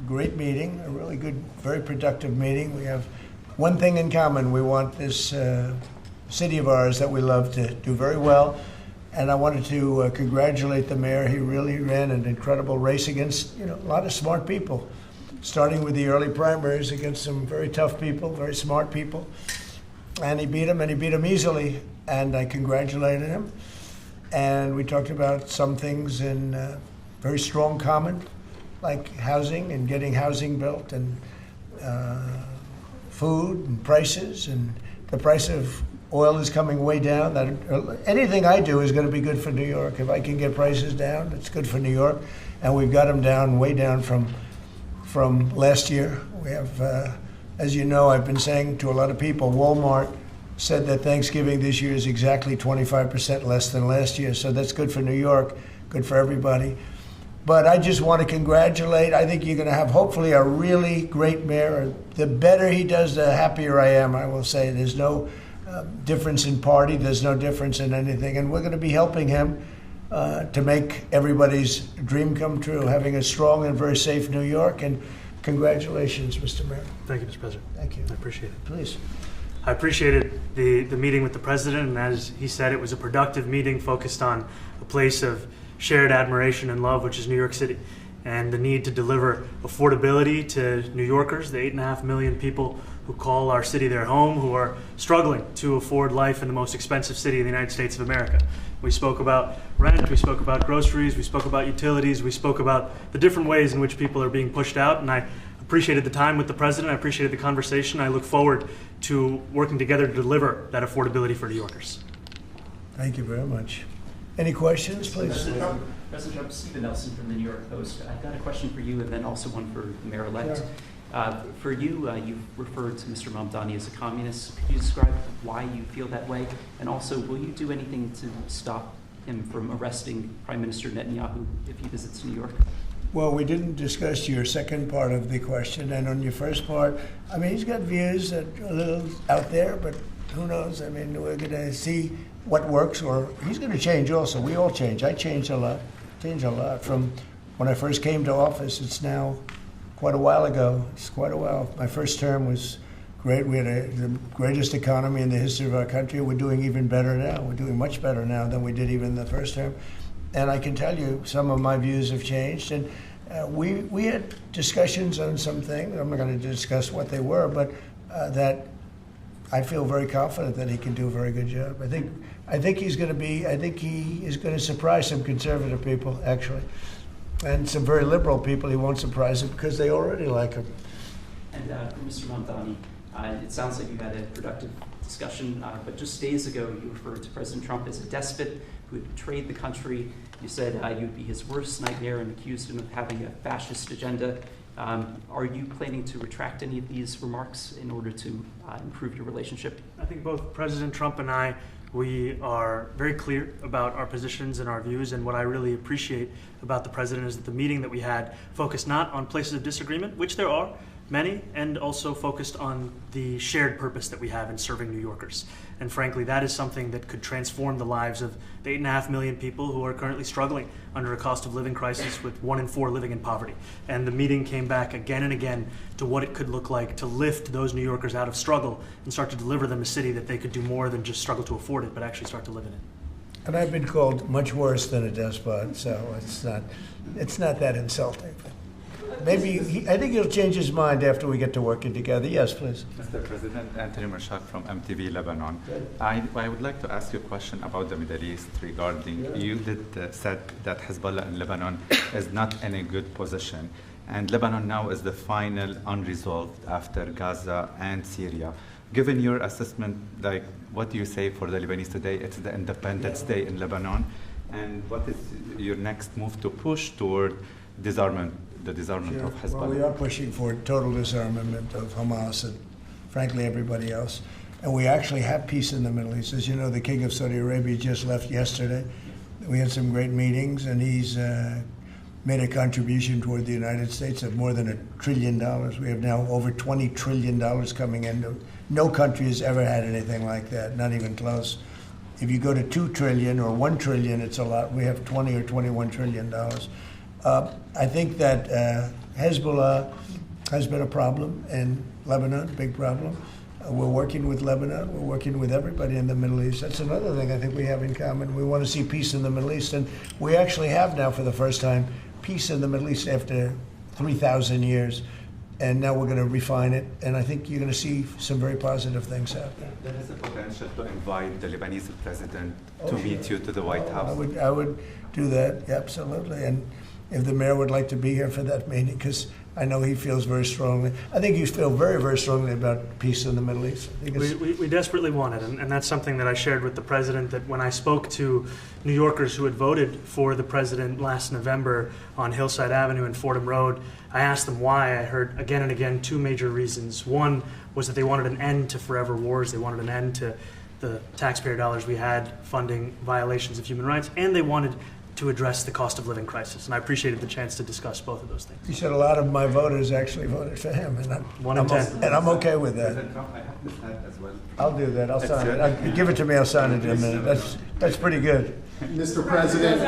great meeting, a really good, very productive meeting. We have one thing in common. We want this city of ours that we love to do very well. And I wanted to congratulate the mayor. He really ran an incredible race against, a lot of smart people, starting with the early primaries against some very tough people, very smart people. And he beat them easily. And I congratulated him. And we talked about some things in very strong common, like housing and getting housing built, and food and prices, and the price of oil is coming way down. That anything I do is going to be good for New York. If I can get prices down, it's good for New York, and we've got them down, way down from last year. We have, as you know, I've been saying to a lot of people, Walmart said that Thanksgiving this year is exactly 25% less than last year, so that's good for New York, good for everybody. But I just want to congratulate. I think you're going to have, hopefully, a really great mayor. The better he does, the happier I am, I will say. There's no difference in party. There's no difference in anything. And we're going to be helping him to make everybody's dream come true, having a strong and very safe New York. And congratulations, Mr. Mayor. Thank you, Mr. President. Thank you. I appreciate it. Please. I appreciated the meeting with the president, and as he said, it was a productive meeting focused on a place of shared admiration and love, which is New York City, and the need to deliver affordability to New Yorkers, the 8.5 million people who call our city their home, who are struggling to afford life in the most expensive city in the United States of America. We spoke about rent, we spoke about groceries, we spoke about utilities, we spoke about the different ways in which people are being pushed out, and I appreciated the time with the president, I appreciated the conversation. I look forward to working together to deliver that affordability for New Yorkers. Thank you very much. Any questions, please? President Trump, Stephen Nelson from the New York Post. I've got a question for you and then also one for the mayor-elect. Sure. For you, you've referred to Mr. Mamdani as a communist. Could you describe why you feel that way? And also, will you do anything to stop him from arresting Prime Minister Netanyahu if he visits New York? Well, we didn't discuss your second part of the question. And on your first part, I mean, he's got views that are a little out there, but who knows? I mean, we're going to see what works, or he's going to change also. We all change. I changed a lot. From when I first came to office. It's now quite a while ago. It's quite a while. My first term was great. We had the greatest economy in the history of our country. We're doing even better now. We're doing much better now than we did even the first term. And I can tell you some of my views have changed. And we had discussions on some things. I'm not going to discuss what they were, but that I feel very confident that he can do a very good job. I think he is going to surprise some conservative people, actually. And some very liberal people he won't surprise them because they already like him. And for Mr. Mamdani, it sounds like you had a productive discussion, but just days ago you referred to President Trump as a despot who had betrayed the country. You said you'd be his worst nightmare and accused him of having a fascist agenda. Are you planning to retract any of these remarks in order to improve your relationship? I think both President Trump and I, we are very clear about our positions and our views, and what I really appreciate about the president is that the meeting that we had focused not on places of disagreement, which there are many, and also focused on the shared purpose that we have in serving New Yorkers. And frankly, that is something that could transform the lives of the 8.5 million people who are currently struggling under a cost of living crisis, with 1 in 4 living in poverty. And the meeting came back again and again to what it could look like to lift those New Yorkers out of struggle and start to deliver them a city that they could do more than just struggle to afford it, but actually start to live in it. And I've been called much worse than a despot, so it's not that insulting. Maybe I think he'll change his mind after we get to working together. Yes, please. Mr. President, Anthony Marshak from MTV Lebanon. I would like to ask you a question about the Middle East regarding, you said that Hezbollah in Lebanon is not in a good position. And Lebanon now is the final unresolved after Gaza and Syria. Given your assessment, like, what do you say for the Lebanese today? It's the Independence Day in Lebanon. And what is your next move to push toward disarmament? The disarmament of Hezbollah. Well, we are pushing for total disarmament of Hamas and, frankly, everybody else. And we actually have peace in the Middle East. As you know, the King of Saudi Arabia just left yesterday. We had some great meetings, and he's made a contribution toward the United States of more than $1 trillion. We have now over $20 trillion coming in. No country has ever had anything like that, not even close. If you go to 2 trillion or 1 trillion, it's a lot. We have 20 or 21 trillion dollars. I think that Hezbollah has been a problem in Lebanon, big problem. We're working with Lebanon. We're working with everybody in the Middle East. That's another thing I think we have in common. We want to see peace in the Middle East, and we actually have now, for the first time, peace in the Middle East after 3,000 years. And now we're going to refine it, and I think you're going to see some very positive things happen. There is a potential to invite the Lebanese president to meet you to the White House. I would do that, absolutely. And if the mayor would like to be here for that meeting, because I know he feels very strongly. I think you feel very, very strongly about peace in the Middle East. I think we desperately want it, and that's something that I shared with the president, that when I spoke to New Yorkers who had voted for the president last November on Hillside Avenue and Fordham Road, I asked them why. I heard again and again two major reasons. One was that they wanted an end to forever wars. They wanted an end to the taxpayer dollars we had funding violations of human rights, and they wanted to address the cost of living crisis. And I appreciated the chance to discuss both of those things. You said a lot of my voters actually voted for him, and I'm okay with that. President Trump, I have this hat as well. I'll do that. I'll sign it. Give it to me. I'll sign it in a minute. That's pretty good. Mr. President,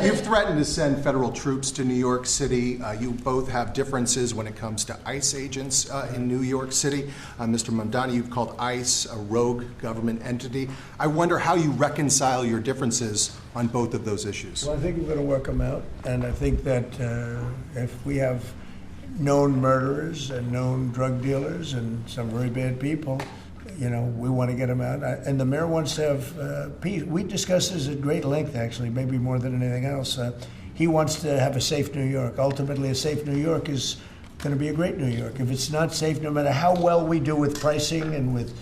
you've threatened to send federal troops to New York City. You both have differences when it comes to ICE agents in New York City. Mr. Mamdani, you've called ICE a rogue government entity. I wonder how you reconcile your differences on both of those issues. Well, I think we're going to work them out, and I think that if we have known murderers and known drug dealers and some very bad people, we want to get them out. And the mayor wants to have peace. We discussed this at great length, actually, maybe more than anything else. He wants to have a safe New York. Ultimately, a safe New York is going to be a great New York. If it's not safe, no matter how well we do with pricing and with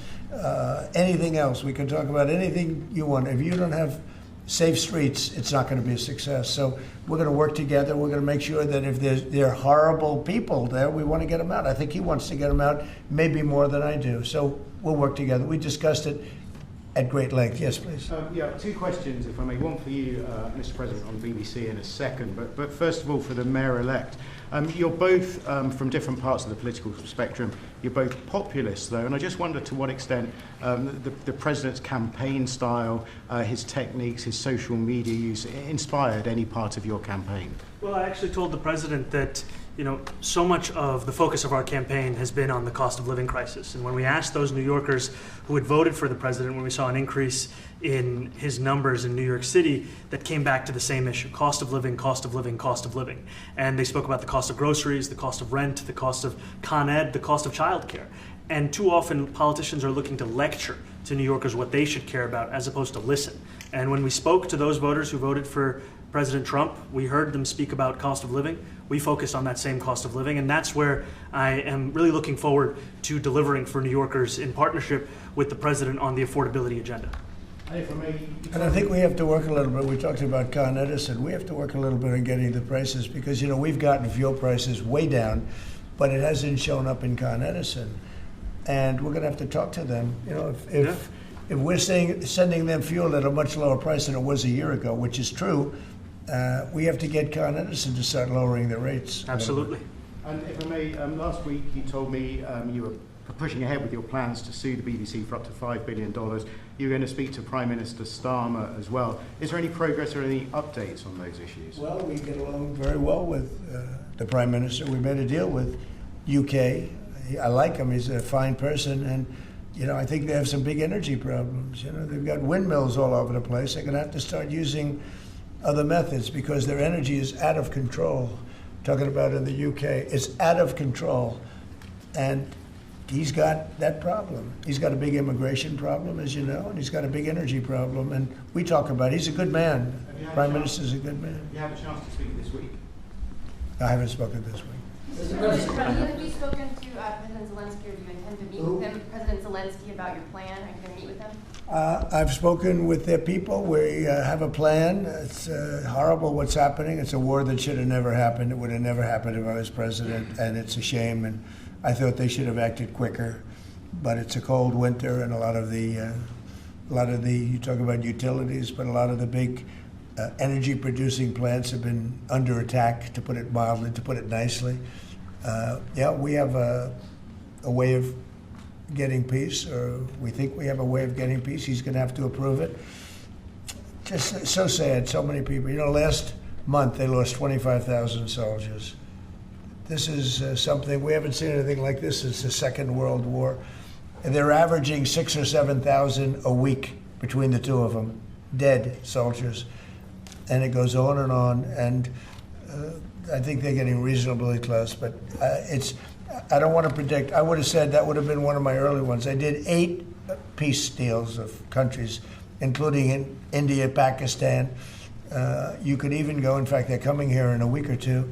anything else, we can talk about anything you want. If you don't have safe streets, it's not going to be a success. So we're going to work together. We're going to make sure that if there are horrible people there, we want to get them out. I think he wants to get them out maybe more than I do. So we'll work together. We discussed it at great length. Yes, please. Two questions, if I may. One for you, Mr. President, on BBC in a second. But first of all, for the mayor-elect. You're both from different parts of the political spectrum. You're both populists, though, and I just wonder to what extent the president's campaign style, his techniques, his social media use inspired any part of your campaign. Well, I actually told the president that so much of the focus of our campaign has been on the cost of living crisis. And when we asked those New Yorkers who had voted for the president, when we saw an increase in his numbers in New York City, that came back to the same issue: cost of living, cost of living, cost of living. And they spoke about the cost of groceries, the cost of rent, the cost of Con Ed, the cost of childcare. And too often politicians are looking to lecture to New Yorkers what they should care about as opposed to listen. And when we spoke to those voters who voted for President Trump, we heard them speak about cost of living. We focused on that same cost of living, and that's where I am really looking forward to delivering for New Yorkers in partnership with the president on the affordability agenda. And I think we have to work a little bit. We talked about Con Edison. We have to work a little bit on getting the prices, because we've gotten fuel prices way down, but it hasn't shown up in Con Edison. And we're going to have to talk to them. If we're sending them fuel at a much lower price than it was a year ago, which is true, we have to get Con Edison to start lowering their rates. Absolutely. And if I may, last week you told me you were pushing ahead with your plans to sue the BBC for up to $5 billion. You're going to speak to Prime Minister Starmer as well. Is there any progress or any updates on those issues? Well, we get along very well with the Prime Minister. We made a deal with UK. I like him. He's a fine person, and I think they have some big energy problems. They've got windmills all over the place. They're going to have to start using other methods because their energy is out of control. Talking about in the UK, it's out of control, and he's got that problem. He's got a big immigration problem, as you know, and he's got a big energy problem. And we talk about it. He's a good man. Prime Minister's a good man. You have a chance to speak this week. I haven't spoken this week. Have you spoken to President Zelensky, or do you intend to meet with him, President Zelensky, about your plan? Are you going to meet with him? I've spoken with their people. We have a plan. It's horrible what's happening. It's a war that should have never happened. It would have never happened if I was president, and it's a shame. And I thought they should have acted quicker. But it's a cold winter, and a lot of the you talk about utilities, but a lot of the big energy-producing plants have been under attack, to put it mildly, to put it nicely. We have a way of getting peace, or we think we have a way of getting peace. He's going to have to approve it. Just so sad, so many people. Last month, they lost 25,000 soldiers. This is something, we haven't seen anything like this since the Second World War. And they're averaging 6,000 or 7,000 a week between the two of them, dead soldiers. And it goes on, and I think they're getting reasonably close, but I don't want to predict. I would have said that would have been one of my early ones. I did 8 peace deals of countries, including in India, Pakistan. You could even go, in fact, they're coming here in a week or two,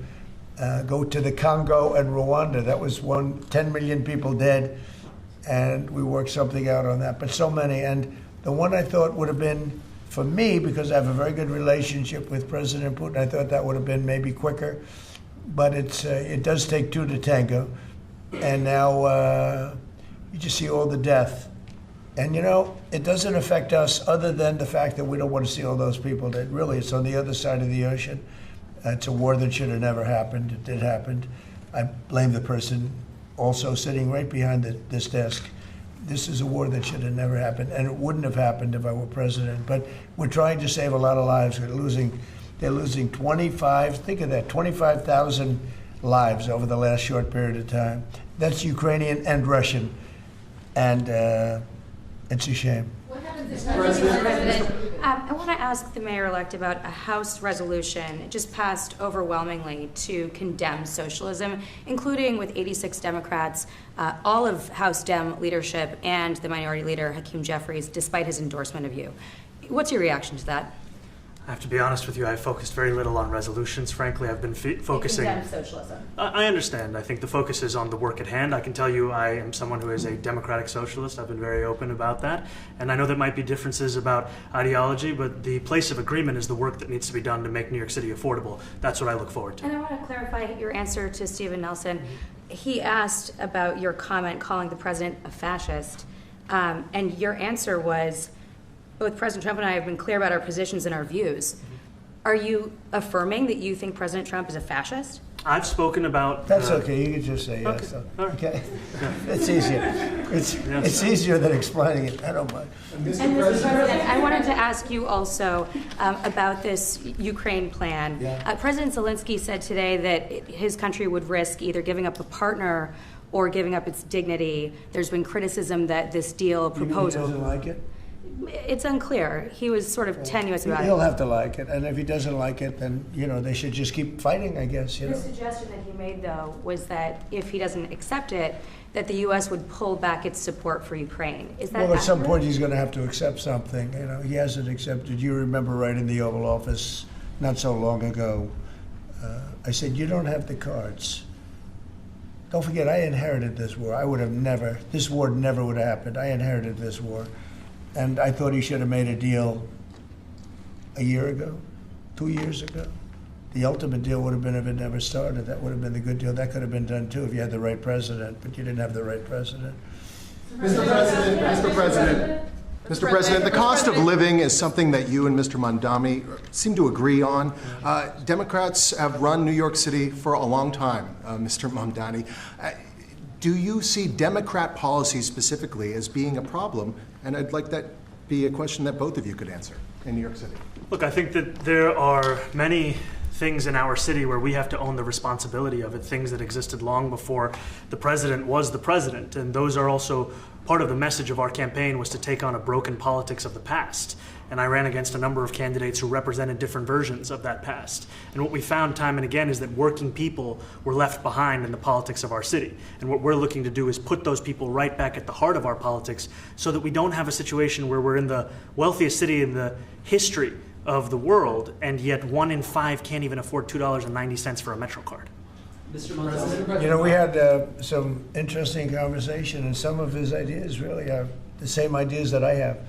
go to the Congo and Rwanda. That was 10 million people dead, and we worked something out on that. But so many, and the one I thought would have been, for me, because I have a very good relationship with President Putin, I thought that would have been maybe quicker. But it does take 2 to tango. And now you just see all the death. And, it doesn't affect us other than the fact that we don't want to see all those people dead. Really, it's on the other side of the ocean. It's a war that should have never happened. It did happen. I blame the person also sitting right behind this desk. This is a war that should have never happened, and it wouldn't have happened if I were president. But we're trying to save a lot of lives. They're losing 25,000 lives over the last short period of time. That's Ukrainian and Russian, and it's a shame. What happens if President? I want to ask the mayor-elect about a House resolution. It just passed overwhelmingly to condemn socialism, including with 86 Democrats, all of House Dem leadership, and the Minority Leader, Hakeem Jeffries, despite his endorsement of you. What's your reaction to that? I have to be honest with you, I focused very little on resolutions. Frankly, I've been focusing... Condemn socialism. I understand. I think the focus is on the work at hand. I can tell you I am someone who is a democratic socialist. I've been very open about that. And I know there might be differences about ideology, but the place of agreement is the work that needs to be done to make New York City affordable. That's what I look forward to. And I want to clarify your answer to Stephen Nelson. He asked about your comment calling the president a fascist, and your answer was, both President Trump and I have been clear about our positions and our views. Are you affirming that you think President Trump is a fascist? I've spoken about... That's okay. You can just say yes. Okay. It's easier. It's easier than explaining it. I don't mind. Mr. President, I wanted to ask you also about this Ukraine plan. Yeah. President Zelensky said today that his country would risk either giving up a partner or giving up its dignity. There's been criticism that this deal proposal... He doesn't like it? It's unclear. He was sort of tenuous about it. He'll have to like it, and if he doesn't like it, then they should just keep fighting, I guess. The suggestion that he made, though, was that if he doesn't accept it, that the U.S. would pull back its support for Ukraine. Is that well, at some accurate? point he's going to have to accept something. He hasn't accepted. You remember right in the Oval Office not so long ago, I said, you don't have the cards. Don't forget, I inherited this war. This war never would have happened. I inherited this war. And I thought he should have made a deal a year ago, 2 years ago. The ultimate deal would have been if it never started. That would have been the good deal. That could have been done too if you had the right president, but you didn't have the right president. Mr. President, the cost of living is something that you and Mr. Mamdani seem to agree on. Democrats have run New York City for a long time, Mr. Mamdani. Do you see Democrat policies specifically as being a problem? And I'd like that be a question that both of you could answer in New York City. Look, I think that there are many things in our city where we have to own the responsibility of it, things that existed long before the president was the president. And those are also part of the message of our campaign, was to take on a broken politics of the past. And I ran against a number of candidates who represented different versions of that past. And what we found time and again is that working people were left behind in the politics of our city. And what we're looking to do is put those people right back at the heart of our politics so that we don't have a situation where we're in the wealthiest city in the history of the world, and yet 1 in 5 can't even afford $2.90 for a Metro card. Mr. President. We had some interesting conversation, and some of his ideas really are the same ideas that I have.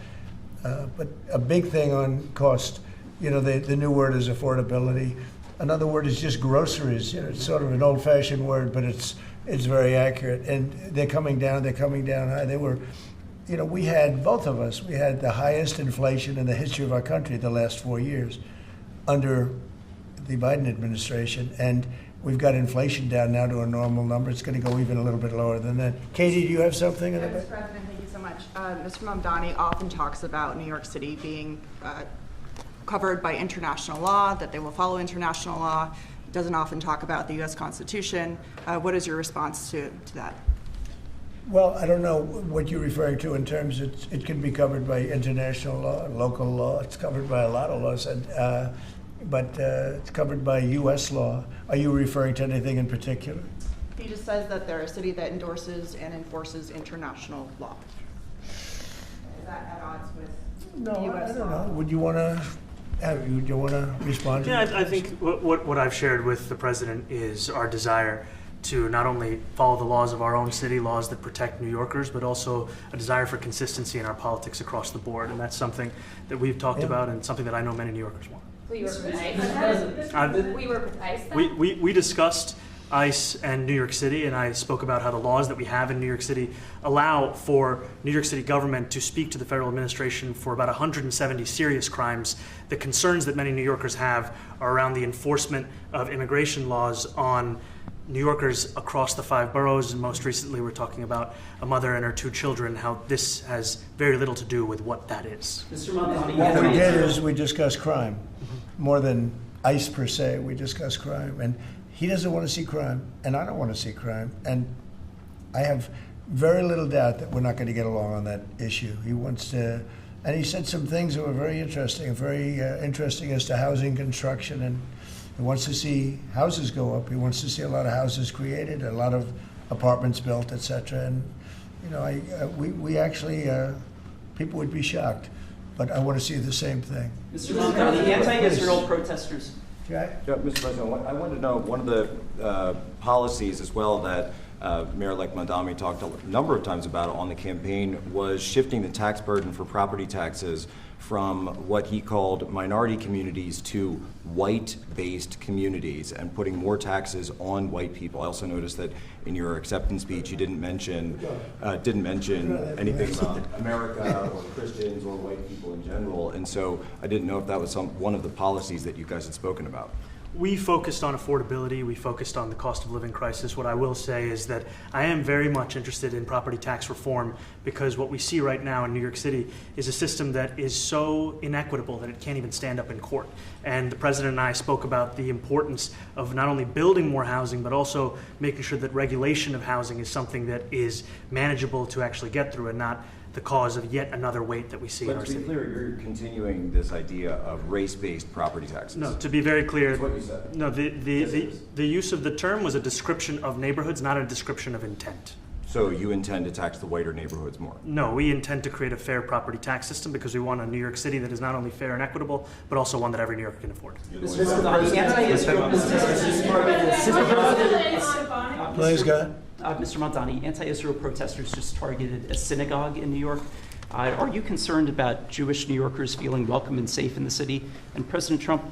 But a big thing on cost, the new word is affordability. Another word is just groceries. It's sort of an old-fashioned word, but it's very accurate. And they're coming down high. They were, we had, both of us, we had the highest inflation in the history of our country the last 4 years under the Biden administration. And we've got inflation down now to a normal number. It's going to go even a little bit lower than that. Katie, do you have something in the back? Mr. President, thank you so much. Mr. Mamdani often talks about New York City being covered by international law, that they will follow international law, doesn't often talk about the U.S. Constitution. What is your response to that? Well, I don't know what you're referring to in terms it can be covered by international law, local law. It's covered by a lot of laws, but it's covered by U.S. law. Are you referring to anything in particular? He just says that they're a city that endorses and enforces international law. Is that at odds with U.S. I don't law? know. Would you want to? Do you want to respond to that? I think what I've shared with the president is our desire to not only follow the laws of our own city, laws that protect New Yorkers, but also a desire for consistency in our politics across the board. And that's something that we've talked about and something that I know many New Yorkers want. Will you work with ICE? Will you work with ICE then? We discussed ICE and New York City, and I spoke about how the laws that we have in New York City allow for New York City government to speak to the federal administration for about 170 serious crimes. The concerns that many New Yorkers have are around the enforcement of immigration laws on New Yorkers across the 5 boroughs, and most recently we're talking about a mother and her 2 children, how this has very little to do with what that is. Mr. Mamdani, What we did is we discussed crime. More than ICE per se, we discussed crime. And he doesn't want to see crime, and I don't want to see crime. And I have very little doubt that we're not going to get along on that issue. He wants to, and he said some things that were very interesting as to housing construction, and he wants to see houses go up. He wants to see a lot of houses created, a lot of apartments built, etc. And you know, we actually people would be shocked, but I want to see the same thing. Mr. Mamdani, anti-Israel protesters. Jack? Yeah, Mr. President, I wanted to know one of the policies as well that Mayor-elect Mamdani talked a number of times about on the campaign was shifting the tax burden for property taxes from what he called minority communities to white-based communities and putting more taxes on white people. I also noticed that in your acceptance speech you didn't mention anything about America or Christians or white people in general, and so I didn't know if that was one of the policies that you guys had spoken about. We focused on affordability. We focused on the cost of living crisis. What I will say is that I am very much interested in property tax reform because what we see right now in New York City is a system that is so inequitable that it can't even stand up in court. And the president and I spoke about the importance of not only building more housing, but also making sure that regulation of housing is something that is manageable to actually get through and not the cause of yet another weight that we see in our But to city. be clear, you're continuing this idea of race-based property taxes. No, to be very clear, That's what you said. no, the use of the term was a description of neighborhoods, not a description of intent. So you intend to tax the whiter neighborhoods more? No, we intend to create a fair property tax system because we want a New York City that is not only fair and equitable, but also one that every New Yorker can afford. Mr. Mamdani, anti-Israel protesters. Please, go ahead. Mr. Mamdani, anti-Israel protesters just targeted a synagogue in New York. Are you concerned about Jewish New Yorkers feeling welcome and safe in the city? And President Trump,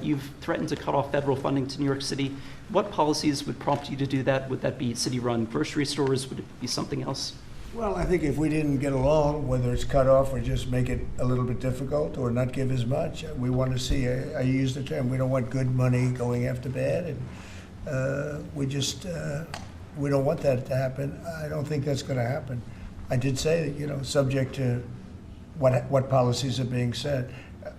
you've threatened to cut off federal funding to New York City. What policies would prompt you to do that? Would that be city-run grocery stores? Would it be something else? Well, I think if we didn't get along, whether it's cut off or just make it a little bit difficult or not give as much, we want to see, I use the term, we don't want good money going after bad. And we don't want that to happen. I don't think that's going to happen. I did say that, subject to what policies are being said.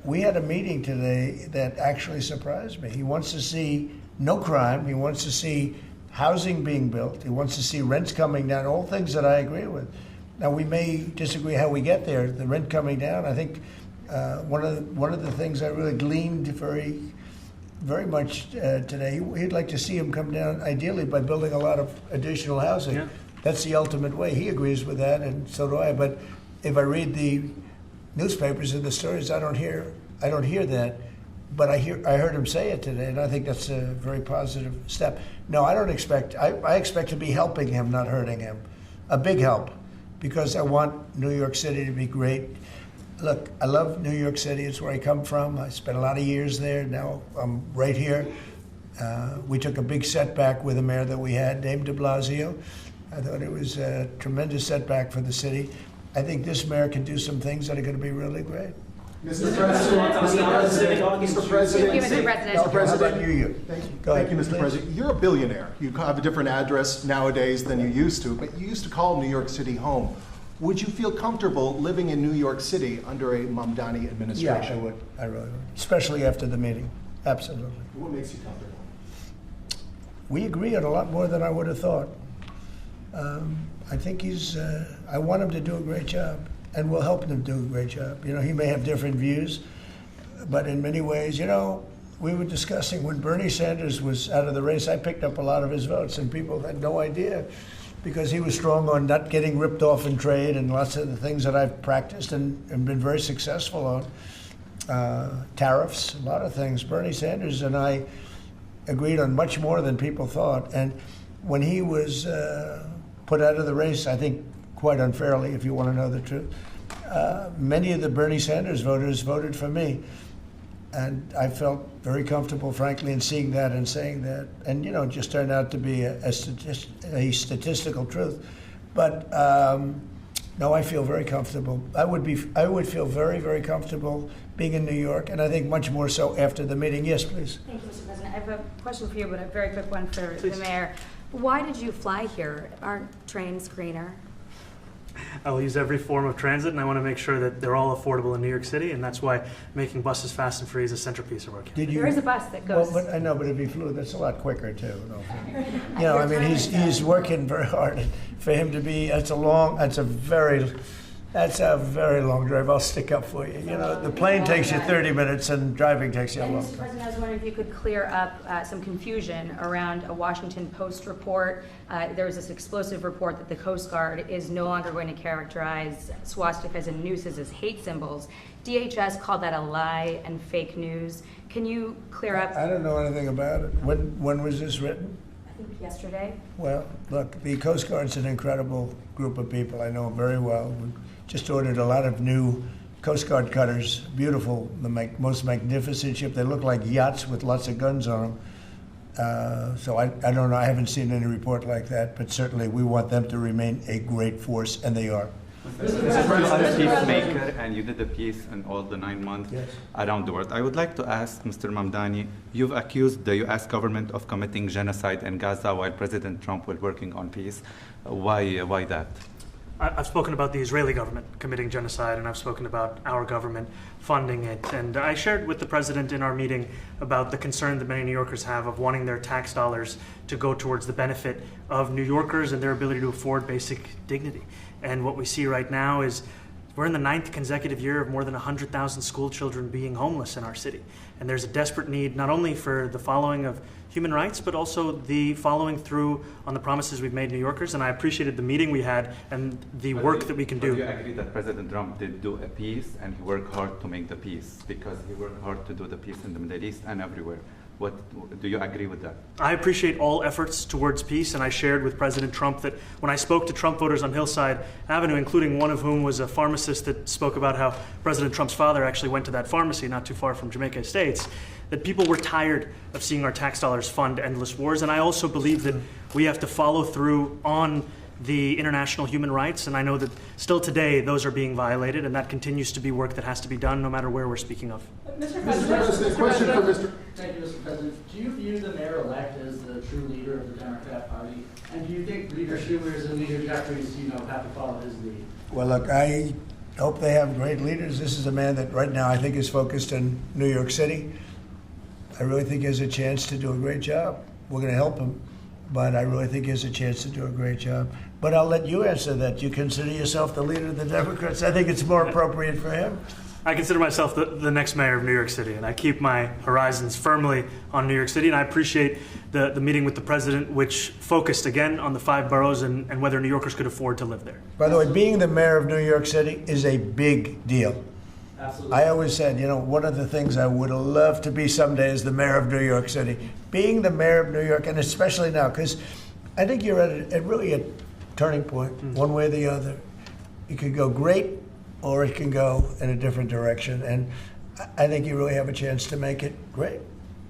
We had a meeting today that actually surprised me. He wants to see no crime. He wants to see housing being built. He wants to see rents coming down, all things that I agree with. Now, we may disagree how we get there. The rent coming down, I think one of the things I really gleaned very much today, he'd like to see him come down ideally by building a lot of additional housing. Yeah. That's the ultimate way. He agrees with that, and so do I. But if I read the newspapers and the stories, I don't hear that. But I heard him say it today, and I think that's a very positive step. No, I don't expect. I expect to be helping him, not hurting him. A big help, because I want New York City to be great. Look, I love New York City. It's where I come from. I spent a lot of years there. Now I'm right here. We took a big setback with the mayor that we had, named de Blasio. I thought it was a tremendous setback for the city. I think this mayor can do some things that are going to be really great. Mr. President, Mr. President, Give it to the president. How about you? Thank you. Go ahead. Thank you, Mr. President. You're a billionaire. You have a different address nowadays than you used to, but you used to call New York City home. Would you feel comfortable living in New York City under a Mamdani Yeah, administration? I would. I really would. Especially after the meeting. Absolutely. What makes you comfortable? We agree on a lot more than I would have thought. I think I want him to do a great job, and we'll help him do a great job. You know, he may have different views, but in many ways, you know, we were discussing when Bernie Sanders was out of the race, I picked up a lot of his votes, and people had no idea because he was strong on not getting ripped off in trade and lots of the things that I've practiced and been very successful on. Tariffs, a lot of things. Bernie Sanders and I agreed on much more than people thought. And when he was put out of the race, I think quite unfairly, if you want to know the truth, many of the Bernie Sanders voters voted for me. And I felt very comfortable, frankly, in seeing that and saying that. And, you know, it just turned out to be a statistical truth. But no, I feel very comfortable. I would feel very, very comfortable being in New York, and I think much more so after the meeting. Yes, please. Thank you, Mr. President. I have a question for you, but a very quick one for the mayor. Why did you fly here? Aren't trains greener? I'll use every form of transit, and I want to make sure that they're all affordable in New York City, and that's why making buses fast and free is a centerpiece of our campaign. There is a bus that goes. Well, but I know, but if he flew, that's a lot quicker too. You know, I mean, he's working very hard. For him to be, that's a very long drive. I'll stick up for you. You know, the plane takes you 30 minutes, and driving takes you a long Mr. time. President, I was wondering if you could clear up some confusion around a Washington Post report. There was this explosive report that the Coast Guard is no longer going to characterize swastikas and nooses as hate symbols. DHS called that a lie and fake news. Can you clear up? I don't know anything about it. When was this written? I think yesterday. Well, look, the Coast Guard's an incredible group of people. I know them very well. We just ordered a lot of new Coast Guard cutters, beautiful, the most magnificent ship. They look like yachts with lots of guns on them. So I don't know. I haven't seen any report like that, but certainly we want them to remain a great force, and they are. I'm a peacemaker, and you did a peace in all the 9 months around the world. I would like to ask Mr. Mamdani, you've accused the U.S. government of committing genocide in Gaza while President Trump was working on peace. Why that? I've spoken about the Israeli government committing genocide, and I've spoken about our government funding it. And I shared with the president in our meeting about the concern that many New Yorkers have of wanting their tax dollars to go towards the benefit of New Yorkers and their ability to afford basic dignity. And what we see right now is we're in the 9th consecutive year of more than 100,000 school children being homeless in our city. And there's a desperate need not only for the following of human rights, but also the following through on the promises we've made New Yorkers. And I appreciated the meeting we had and the work that we can do. Do you agree that President Trump did do a peace and he worked hard to make the peace because he worked hard to do the peace in the Middle East and everywhere? Do you agree with that? I appreciate all efforts towards peace, and I shared with President Trump that when I spoke to Trump voters on Hillside Avenue, including one of whom was a pharmacist that spoke about how President Trump's father actually went to that pharmacy not too far from Jamaica Estates, that people were tired of seeing our tax dollars fund endless wars. And I also believe that we have to follow through on the international human rights, and I know that still today those are being violated, and that continues to be work that has to be done no matter where we're speaking of. Mr. President, question for Mr. Thank you, Mr. President. Do you view the mayor-elect as the true leader of the Democrat Party? And do you think Leader Schumer's and Leader Jeffries, have to follow his lead? Well, look, I hope they have great leaders. This is a man that right now I think is focused in New York City. I really think he has a chance to do a great job. We're going to help him, but I really think he has a chance to do a great job. But I'll let you answer that. You consider yourself the leader of the Democrats? I think it's more appropriate for him. I consider myself the next mayor of New York City, and I keep my horizons firmly on New York City, and I appreciate the meeting with the president, which focused again on the 5 boroughs and whether New Yorkers could afford to live there. By the way, being the mayor of New York City is a big deal. Absolutely. I always said, one of the things I would love to be someday is the mayor of New York City. Being the mayor of New York, and especially now, because I think you're at really a turning point, one way or the other. It could go great, or it can go in a different direction. And I think you really have a chance to make it great.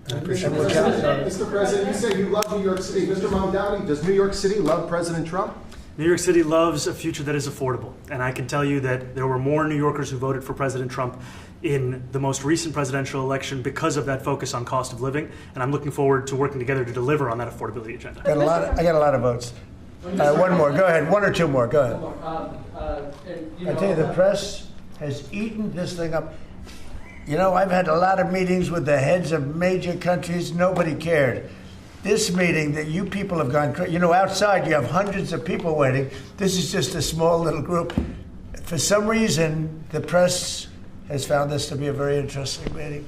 Mr. President, you say you love New York City. Mr. Mamdani, does New York City love President Trump? New York City loves a future that is affordable. And I can tell you that there were more New Yorkers who voted for President Trump in the most recent presidential election because of that focus on cost of living. And I'm looking forward to working together to deliver on that affordability agenda. I got a lot of votes. One more. Go ahead. One or two more. Go ahead. I I tell you, the press has eaten this thing up. You know, I've had a lot of meetings with the heads of major countries. Nobody cared. This meeting that you people have gone crazy. You know, outside you have hundreds of people waiting. This is just a small little group. For some reason, the press has found this to be a very interesting meeting.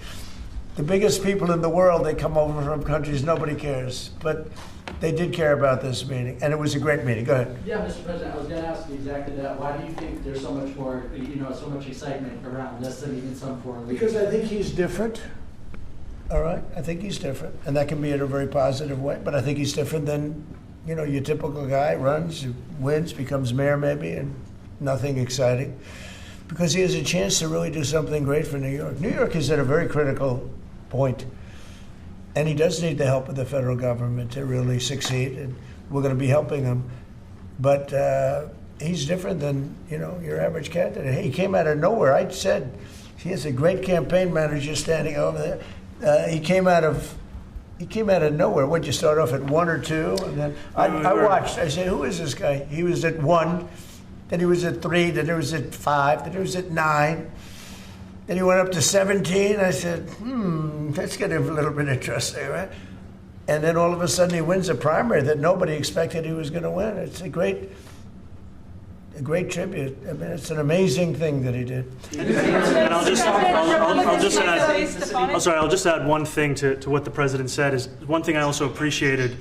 The biggest people in the world, they come over from countries nobody cares. But they did care about this meeting, and it was a great meeting. Go ahead. Yeah, Mr. President, I was going to ask you exactly that. Why do you think there's so much more, so much excitement around this than even some foreign leaders? Because I think he's different. All right? I think he's different. And that can be in a very positive way. But I think he's different than, your typical guy. Runs, wins, becomes mayor maybe, and nothing exciting. Because he has a chance to really do something great for New York. New York is at a very critical point. And he does need the help of the federal government to really succeed. And we're going to be helping him. But he's different than, your average candidate. He came out of nowhere. I said he has a great campaign manager standing over there. He came out of nowhere. What'd you start off at 1 or 2? And then I watched. I said, who is this guy? He was at 1, then he was at 3, then he was at 5, then he was at 9. Then he went up to 17. I said, that's getting a little bit interesting, right? And then all of a sudden he wins a primary that nobody expected he was going to win. It's a great tribute. I mean, it's an amazing thing that he did. And I'll just add one thing to what the president said. Is one thing I also appreciated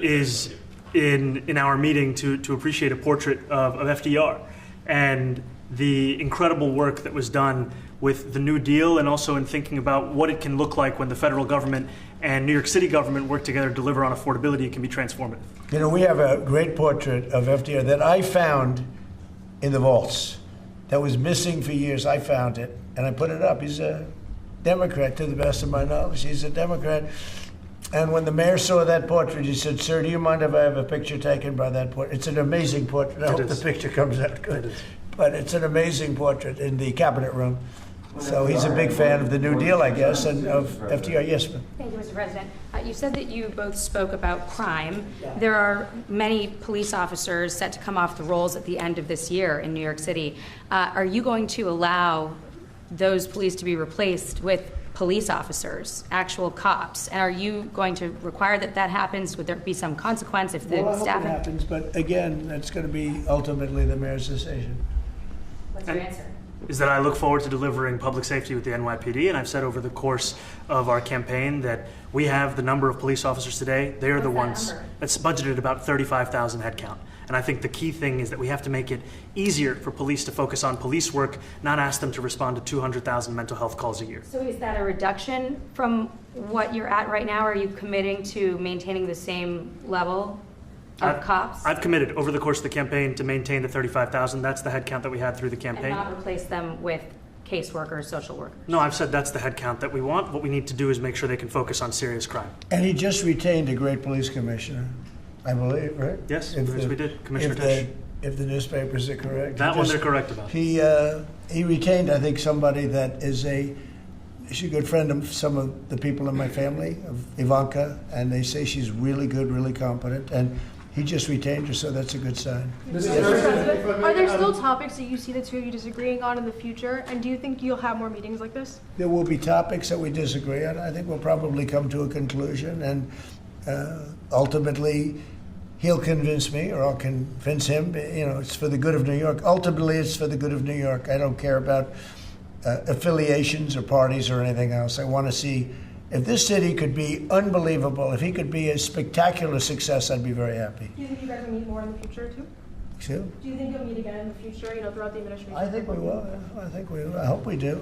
is in our meeting to appreciate a portrait of FDR and the incredible work that was done with the New Deal, and also in thinking about what it can look like when the federal government and New York City government work together to deliver on affordability. It can be transformative. We have a great portrait of FDR that I found in the vaults that was missing for years. I found it, and I put it up. He's a Democrat, to the best of my knowledge. He's a Democrat. And when the mayor saw that portrait, he said, "Sir, do you mind if I have a picture taken by that portrait?" It's an amazing portrait. I hope the picture comes out good. But it's an amazing portrait in the cabinet room. So he's a big fan of the New Deal, I guess, and of FDR. Yes, ma'am. Thank you, Mr. President. You said that you both spoke about crime. There are many police officers set to come off the rolls at the end of this year in New York City. Are you going to allow those police to be replaced with police officers, actual cops? And are you going to require that happens? Would there be some consequence if the Well, I hope staff... it happens, but again, that's going to be ultimately the mayor's decision. What's your answer? Is that I look forward to delivering public safety with the NYPD, and I've said over the course of our campaign that we have the number of police officers today. They are the ones that's budgeted about 35,000 headcount. And I think the key thing is that we have to make it easier for police to focus on police work, not ask them to respond to 200,000 mental health calls a year. So is that a reduction from what you're at right now? Are you committing to maintaining the same level of cops? I've committed over the course of the campaign to maintain the 35,000. That's the headcount that we had through the campaign. And not replace them with caseworkers, social workers? No, I've said that's the headcount that we want. What we need to do is make sure they can focus on serious crime. And he just retained a great police commissioner, I believe, right? Yes, we did. Commissioner Tisch. If the newspapers are correct. That one they're correct about. He retained, I think, somebody that is she's a good friend of some of the people in my family, of Ivanka, and they say she's really good, really competent, and he just retained her, so that's a good sign. Mr. President, are there still topics that you see the two of you disagreeing on in the future, and do you think you'll have more meetings like this? There will be topics that we disagree on. I think we'll probably come to a conclusion, and ultimately he'll convince me, or I'll convince him. It's for the good of New York. Ultimately, it's for the good of New York. I don't care about affiliations or parties or anything else. I want to see if this city could be unbelievable, if he could be a spectacular success, I'd be very happy. Do you think you guys will meet more in the future, too? Sure. Do you think you'll meet again in the future, throughout the administration? I think we will. I think we will. I hope we do.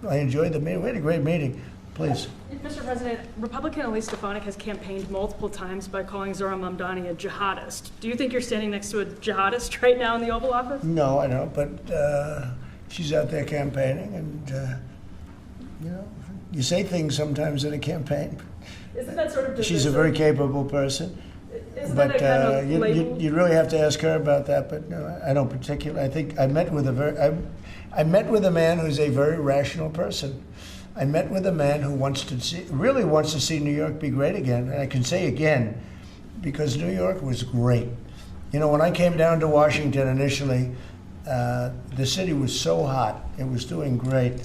I enjoyed the meeting. We had a great meeting. Please. Mr. President, Republican Elise Stefanik has campaigned multiple times by calling Zohran Mamdani a jihadist. Do you think you're standing next to a jihadist right now in the Oval Office? No, I don't, but she's out there campaigning, and, you say things sometimes in a campaign. Isn't that sort of divisive? She's a very capable person. Isn't But that a kind of label? you really have to ask her about that. But no, I don't particularly. I think I met with I met with a man who's a very rational person. I met with a man who really wants to see New York be great again. And I can say again, because New York was great. You know, when I came down to Washington initially, the city was so hot. It was doing great.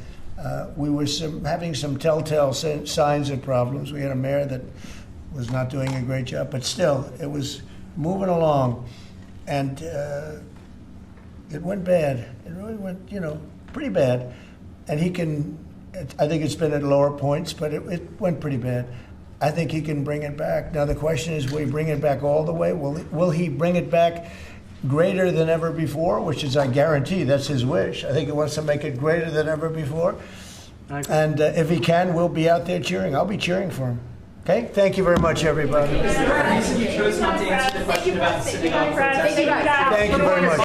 We were having some telltale signs of problems. We had a mayor that was not doing a great job, but still, it was moving along. And it went bad. It really went, you know, pretty bad. And he can, I think it's been at lower points, but it went pretty bad. I think he can bring it back. Now the question is, will he bring it back all the way? Will he bring it back greater than ever before, which is, I guarantee, that's his wish. I think he wants to make it greater than ever before. And if he can, we'll be out there cheering. I'll be cheering for him. Okay? Thank you very much, everybody. Mr. President, you chose not to answer the question about the synagogue protest. Thank you very much.